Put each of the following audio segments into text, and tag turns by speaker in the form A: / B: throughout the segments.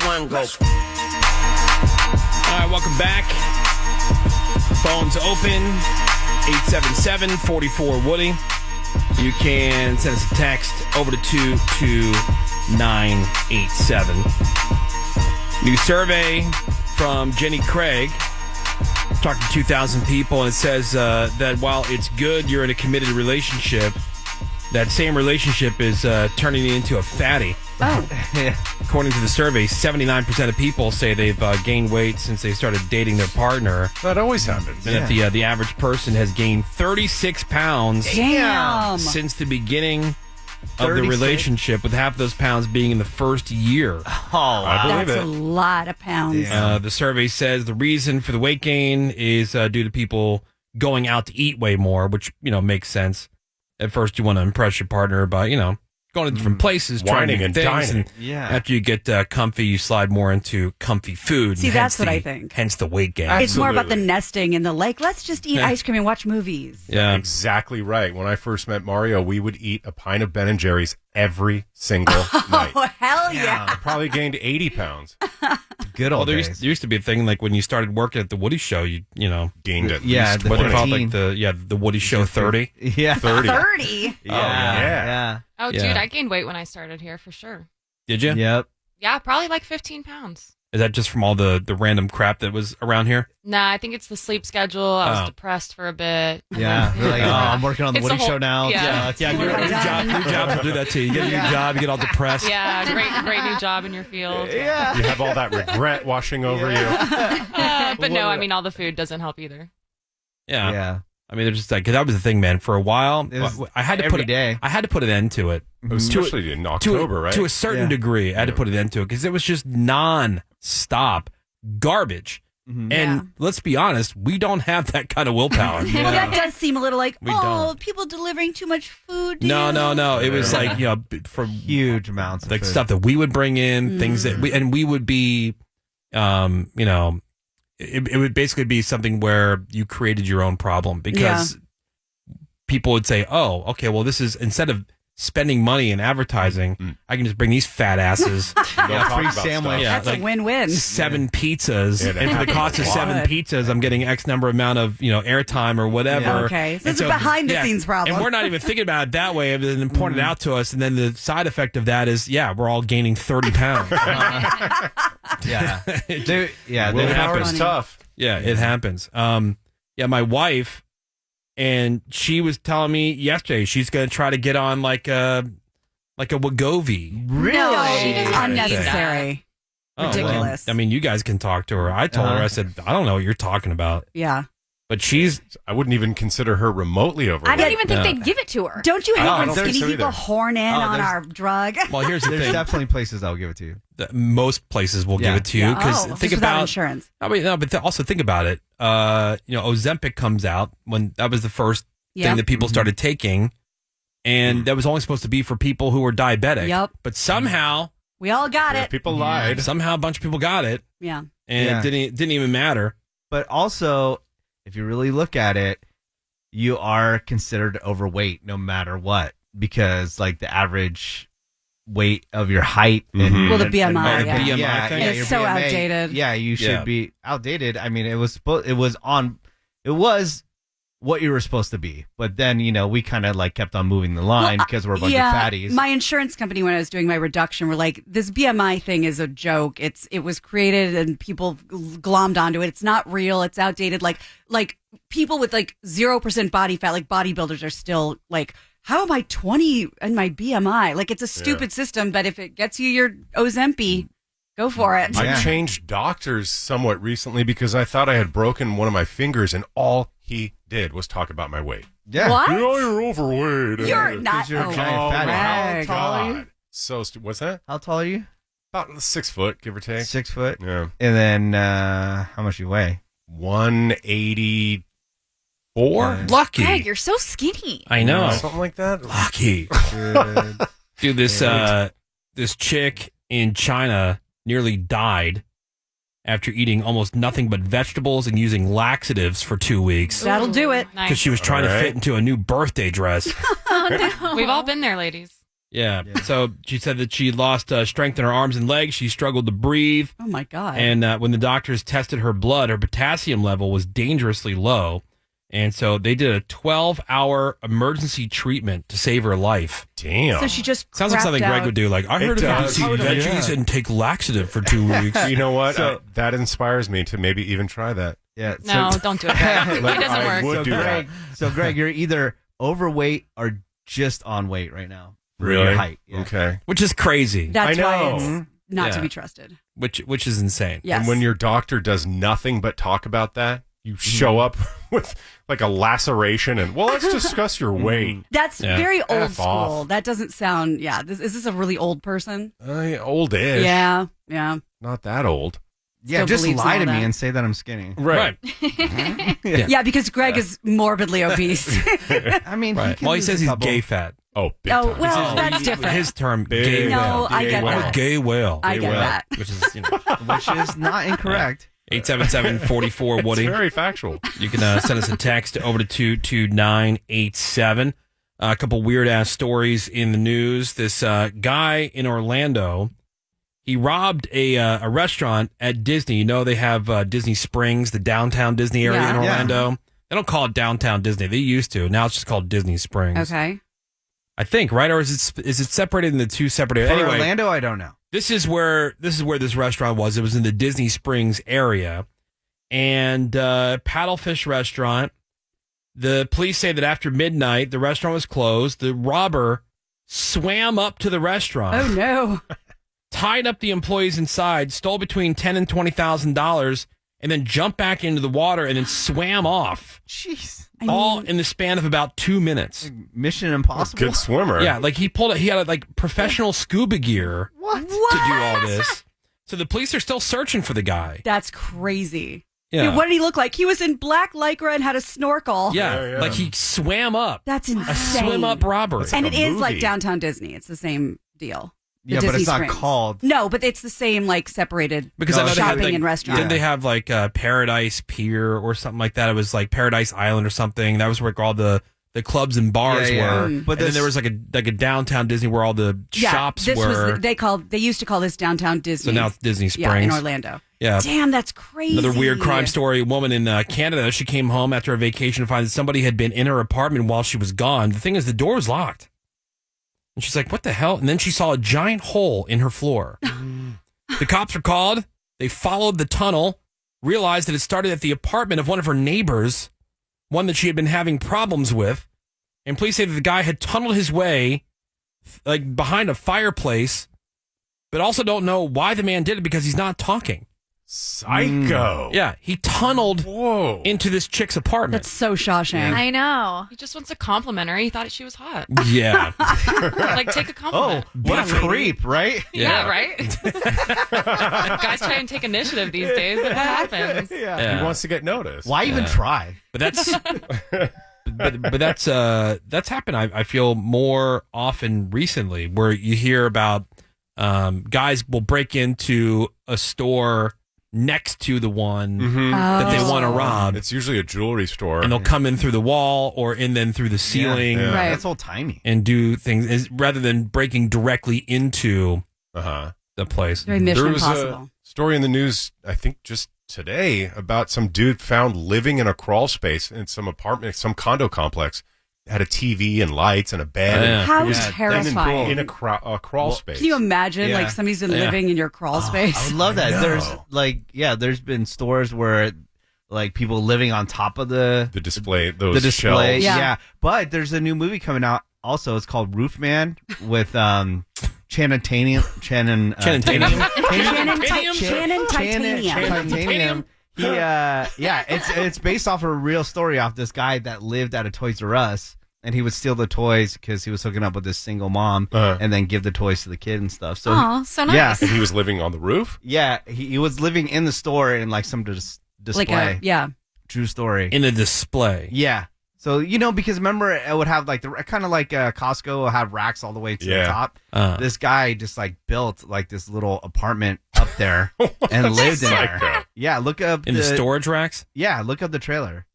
A: one go.
B: All right, welcome back. Phones open, 877-44-WOODY. You can send us a text over to 22987. New survey from Jenny Craig. Talked to 2,000 people, and it says that while it's good you're in a committed relationship, that same relationship is turning you into a fatty.
C: Oh.
D: Yeah.
B: According to the survey, 79% of people say they've gained weight since they started dating their partner.
E: That always happens.
B: And that the average person has gained 36 pounds
C: Damn.
B: since the beginning of the
D: 36?
B: relationship, with half of those pounds being in the first year.
D: Oh, wow.
E: I believe
C: That's
E: it.
C: a lot of pounds.
D: Yeah.
B: The survey says the reason for the weight gain is due to people going out to eat way more, which, makes sense. At first, you want to impress your partner by, going to different places, trying
E: Whining
B: new
E: and
B: things.
E: dining.
B: And
D: Yeah.
B: after you get comfy, you slide more into comfy food.
C: See,
B: and
C: that's
B: hence
C: what I
B: the-
C: think.
B: Hence the weight gain.
C: It's more about the
E: Absolutely.
C: nesting and the let's just eat ice cream and watch movies.
B: Yeah.
E: Exactly right. When I first met Mario, we would eat a pint of Ben & Jerry's every single night.
C: Oh, hell yeah.
E: I probably gained 80 pounds.
D: Good
B: Well,
D: old
B: there
D: days.
B: used to be a thing like when you started working at the Woody Show, you
E: Gained at
D: Yeah,
E: least
D: the
B: what they
E: 20.
B: call it,
D: 15.
B: like the Woody Show 30.
D: Yeah.
E: 30.
C: 30.
D: Yeah.
F: Oh,
B: Yeah.
F: dude, I gained weight when I started here for sure.
B: Did you?
D: Yep.
F: Yeah, probably like 15 pounds.
B: Is that just from all the random crap that was around here?
F: Nah, I think it's the sleep schedule. I was
B: Oh.
F: depressed for a bit.
D: Yeah. They're like, I'm working on the
F: It's a
D: Woody
F: whole-
D: Show now.
F: yeah.
B: Yeah,
C: What have I done?
B: new jobs will do that to you. You get a new job, you get all depressed.
F: Yeah, great new job in your field.
D: Yeah.
E: You have all that regret washing over you.
F: But no, I mean, all the food doesn't help either.
B: Yeah.
D: Yeah.
B: I mean, there's just like, 'cause that was the thing, man. For a while,
D: It was
B: I had to
D: every
B: put
D: day.
B: I had to put an end to it.
E: Especially in October, right?
B: To a certain
D: Yeah.
B: degree, I had to put an end to it because it was just non-stop garbage.
D: Mhm.
B: And
C: Yeah.
B: let's be honest, we don't have that kind of willpower.
C: Well, that does seem a little like,
B: We
C: oh,
B: don't.
C: people delivering too much food. to
B: No.
C: you.
B: It was like, for
D: Huge amounts of
B: like
D: food.
B: stuff that we would bring in, things that we would be, it would basically be something where you created your own problem because people would say, oh, okay, well, this is, instead of spending money in advertising, I can just bring these fat asses
E: Don't talk
D: free
E: about
D: sandwich.
E: stuff.
B: Yeah,
C: That's
B: like
C: a win-win.
B: 7 pizzas,
E: Yeah, that
B: and for the cost of
E: happens
B: 7 pizzas, I'm getting X number amount of airtime or whatever.
D: Yeah.
C: Okay, so
B: And
C: it's a behind-the-scenes problem.
B: and we're not even thinking about it that way. And then pointed out to us, and then the side effect of that is, we're all gaining 30 pounds.
D: Yeah. They
E: Willpower
B: happens.
E: is tough.
B: Yeah, it happens. My wife, and she was telling me yesterday she's going to try to get on like a Wegovy.
D: Really?
C: No,
F: She doesn't
C: unnecessary. Ridiculous.
B: Well, I mean, you guys can talk to her. I told her, I said, I don't know what you're talking about.
C: Yeah.
B: But she's,
E: I wouldn't even consider her remotely overweight.
A: I don't even think
B: No.
A: they'd give it to her.
C: Don't you hate
E: I
C: when
E: don't think
C: skinny
E: so
C: people
E: either.
C: horn in on
D: there's-
C: our drug?
B: well, here's the
D: There's
B: thing.
D: definitely places I'll give it to you.
B: Most places will give
D: Yeah.
B: it to you because
C: Oh,
B: think
C: just without
B: about
C: insurance.
B: but also think about it. Ozempic comes out when that was the first
C: Yep.
B: thing that people started taking, and that was only supposed to be for people who were diabetic.
C: Yep.
B: But somehow,
C: We all got
E: Yeah,
C: it.
E: people lied.
B: a bunch of people got it,
C: Yeah.
B: and
D: Yeah.
B: it didn't even matter.
D: But also, if you really look at it, you are considered overweight no matter what, because like the average weight of your height and
C: Well, the BMI,
D: and-
C: yeah.
B: BMI thing?
C: It's
D: your
C: so
D: BMI,
C: outdated.
D: Yeah, you should
B: Yeah.
D: be outdated. I mean, it was what you were supposed to be, but then we kind of like kept on moving the line because we're a bunch of fatties.
C: My insurance company, when I was doing my reduction, were like, "This BMI thing is a joke. It was created and people glommed onto it. It's not real. It's outdated. Like people with like 0% body fat, like bodybuilders, are still like, how am I 20 in my BMI? Like it's a stupid system, but if it gets you your Ozempic, go for it.
E: I changed doctors somewhat recently because I thought I had broken one of my fingers, and all he did was talk about my weight.
D: yeah.
C: What?
E: You're overweight.
C: You're not.
D: you're a
C: oh,
D: giant fatty.
C: Greg.
D: How tall are you?
E: So what's that?
D: How tall are you?
E: About 6 foot, give or take.
D: 6 foot.
E: Yeah.
D: And then how much you weigh?
E: 184.
B: Lucky,
A: Greg, you're so skinny.
B: I know.
E: Something like that.
B: Lucky,
D: Good.
B: dude. This chick in China nearly died after eating almost nothing but vegetables and using laxatives for 2 weeks
C: That'll do it.
B: because
F: Nice.
B: she was trying to
E: All right.
B: fit into a new birthday dress.
F: We've all been there, ladies.
B: Yeah. So she said that she lost strength in her arms and legs. She struggled to breathe.
C: Oh, my God.
B: And when the doctors tested her blood, her potassium level was dangerously low. And so they did a 12-hour emergency treatment to save her life.
E: Damn.
C: So she just
B: Sounds like something
C: crapped
B: Greg
C: out.
B: would do. Like, I heard about
E: does.
B: eat
E: Totally.
B: veggies and take laxative for 2 weeks.
E: You know what?
D: So-
E: That inspires me to maybe even try that.
D: Yeah.
F: No, don't do it. Greg. It
E: Like,
F: doesn't
E: I
F: work.
E: would
D: So
E: do that.
D: Greg, you're either overweight or just on weight right now. For
E: Really?
D: Your height. Yeah.
E: Okay.
B: Which is crazy.
C: That's
E: I
C: why
E: know.
C: it's not to
B: Yeah.
C: be trusted.
B: Which is insane.
C: Yes.
E: And when your doctor does nothing but talk about that, you show up with like a laceration and, well, let's discuss your weight.
C: That's
B: Yeah.
C: very old
E: F
C: school.
E: off.
C: That doesn't sound, is this a really old person?
E: Old-ish.
C: Yeah.
E: Not that old.
D: Yeah,
C: Still
D: just
C: believes
D: lie
C: all
D: to me
C: that.
D: and say that I'm skinny.
B: Right.
C: Yeah, because Greg is morbidly obese.
D: I mean,
B: Right.
D: can
B: Well, he
D: lose
B: says
D: a
B: he's
D: couple.
B: gay fat.
E: Oh, big
C: Oh,
E: time.
C: well, that's different.
B: His term,
E: Big
B: gay
C: No,
B: whale.
C: I get
E: whale.
C: that.
B: Gay whale.
C: I get
E: whale.
C: that.
B: Which is,
D: Which is not incorrect.
B: 877-44
E: It's
B: Woody.
E: very factual.
B: You can send us a text over to 22987. A couple weird ass stories in the news. This guy in Orlando, he robbed a restaurant at Disney. You know they have Disney Springs, the downtown Disney area
C: Yeah.
B: in
D: Yeah.
B: Orlando. They don't call it downtown Disney. They used to. Now it's just called Disney Springs.
C: Okay.
B: I think, right? Or is it separated into two separate areas?
D: For
B: Anyway,
D: Orlando, I don't know.
B: this is where this restaurant was. It was in the Disney Springs area, and paddlefish restaurant. The police say that after midnight, the restaurant was closed. The robber swam up to the restaurant,
C: Oh, no.
B: tied up the employees inside, stole between $10,000 and $20,000, and then jumped back into the water and then swam off.
D: Jeez.
B: All in the span of about 2 minutes.
D: Mission Impossible.
E: Good swimmer.
B: Yeah, like he had like professional scuba gear
D: What?
B: to do all this. So the police are still searching for the guy.
C: That's crazy.
B: Yeah.
C: Dude, what did he look like? He was in black lycra and had a snorkel.
B: Yeah, like he swam up.
C: That's
B: A
C: insane.
B: swim up robbery.
E: That's
C: And
E: like
C: it
E: a
C: is like
E: movie.
C: downtown Disney. It's the same deal. The
D: Yeah, but
C: Disney
D: it's not
C: Springs.
D: called.
C: No, but it's the same like separated
B: Because I know they had,
C: shopping
B: like,
C: and restaurants.
B: Didn't they have like Paradise Pier or something like that? It was like Paradise Island or something. That was where all the clubs and bars
D: Yeah, yeah.
B: were.
C: Mm.
D: But
B: and then
D: this-
B: there was like a downtown Disney where all the shops
C: this
B: were.
C: was they used to call this downtown Disney.
B: So now it's Disney Springs.
C: Yeah, in Orlando.
B: Yeah.
C: Damn, that's crazy.
B: Another weird crime story. A woman in Canada, she came home after a vacation to find that somebody had been in her apartment while she was gone. The thing is, the door was locked. And she's like, what the hell? And then she saw a giant hole in her floor. The cops were called. They followed the tunnel, realized that it started at the apartment of one of her neighbors, one that she had been having problems with. And police say that the guy had tunneled his way like behind a fireplace, but also don't know why the man did it because he's not talking.
E: Psycho.
B: Yeah, he tunneled
E: Whoa.
B: into this chick's apartment.
C: That's so Shawshank.
A: I know.
F: He just wants a compliment, or he thought she was hot.
B: Yeah.
F: Like, take a
D: Oh,
F: compliment.
D: what a creep, right?
F: Yeah, right? Guys try and take initiative these days. What happens?
B: Yeah.
E: He wants to get noticed.
D: Why even try?
B: But that's but that's happened I feel more often recently, where you hear about guys will break into a store next to the one that they want to rob,
E: It's usually a jewelry store.
B: and they'll come in through the wall or in then through the ceiling
E: Yeah.
C: Right.
D: That's old timey.
B: and do things rather than breaking directly into
E: Uh-huh.
B: the place.
C: Very Mission
E: There was
C: Impossible.
E: a story in the news, I think just today, about some dude found living in a crawl space in some apartment, some condo complex. Had a TV and lights and a bed.
B: Yeah.
C: How
E: Yeah,
C: terrifying.
E: in a crawl space.
C: Can you imagine
D: Yeah.
C: like somebody's been
B: Yeah.
C: living in your crawl
D: I
C: space?
D: would love that.
E: know.
D: There's been stores where like people living on top of the
E: display, those
D: the display.
E: shelves.
C: Yeah.
D: Yeah. But there's a new movie coming out also. It's called Roof Man with Channing Tatum.
B: Channing Tatum.
C: Shannon Titanium.
D: Titanium. He it's based off of a real story off this guy that lived at a Toys R Us, and he would steal the toys because he was hooking up with this single mom, and then give the toys to the kid and stuff. So
A: Oh, so nice.
D: yeah,
E: And he was living on the roof?
D: he was living in the store in like some display.
C: Like
D: True story.
B: In a display.
D: Yeah. So, because remember, it would have like kind of like Costco will have racks all the way to the top. This guy just like built like this little apartment up there and lived in there.
E: Psycho.
D: Yeah. Look up
B: In the storage racks?
D: Yeah. Look up the trailer.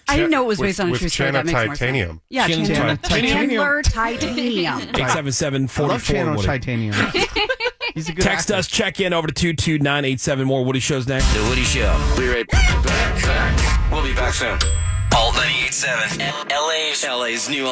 C: I didn't know it was based on a
E: with
C: true story. That makes more sense.
E: Titanium.
C: Yeah,
B: Chandler
C: Chandler Titanium.
B: 877-44
D: I love Channel
B: Woody.
D: Titanium. He's a good
B: Text
D: actor.
B: us, check in over to 22987. More Woody Show's next.
G: The Woody Show. Be right back. We'll be back soon. Alt 98.7. LA's new